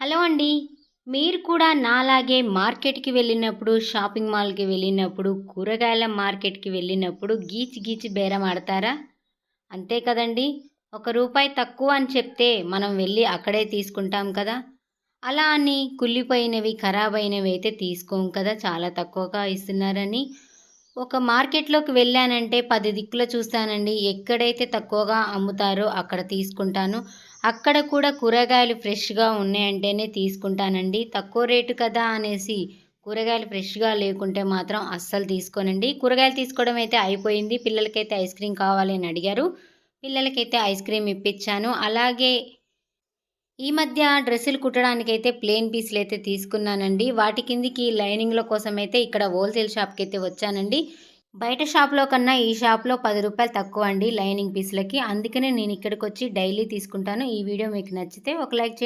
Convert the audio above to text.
Hello అండి. మీరు కూడా నాలాగే మార్కెట్‌కి వెళ్ళినప్పుడు, షాపింగ్ మాల్‌కి వెళ్ళినప్పుడు, కూరగాయల మార్కెట్‌కి వెళ్ళినప్పుడు గీచి గీచి బేరం ఆడతారా? అంతే కదండీ! ఒక రూపాయి తక్కువ అని చెప్తే మనం వెళ్లి అక్కడే తీసుకుంటాం కదా! అలా అని కుళ్ళిపోయినవి, ఖరాబయినవి అయితే తీసుకోము కదా! చాలా తక్కువగా ఇస్తున్నారని. ఒక మార్కెట్‌లోకి వెళ్ళానంటే 10 దిక్కుల చూస్తానండి. ఎక్కడైతే తక్కువగా అమ్ముతారో అక్కడ తీసుకుంటాను. అక్కడ కూడా కూరగాయలు ఫ్రెష్‌గా ఉన్నాయంటేనే తీసుకుంటానండి. తక్కువ రేటు కదా అనేసి కూరగాయలు ఫ్రెష్‌గా లేకుంటే మాత్రం అస్సలు తీసుకోనండి. కూరగాయలు తీసుకోవడం అయితే అయిపోయింది. పిల్లలకైతే ఐస్ క్రీమ్ కావాలి అని అడిగారు. పిల్లలకైతే ఐస్ క్రీమ్ ఇప్పించాను. అలాగే ఈ మధ్య డ్రెస్సులు కుట్టడానికైతే ప్లెయిన్ పీస్‌లయితే తీసుకున్నానండి. వాటి కిందకి లైనింగ్‌ల కోసమైతే ఇక్కడ హోల్‌సేల్ షాప్‌కైతే వచ్చానండి. బయట షాప్‌లో కన్నా ఈ షాప్‌లో రూ. 10 తక్కువండి లైనింగ్ పీస్‌లకి. అందుకనే నేనిక్కడికొచ్చి డైలీ తీసుకుంటాను. ఈ వీడియో మీకు నచ్చితే ఒక లైక్ చేయండి.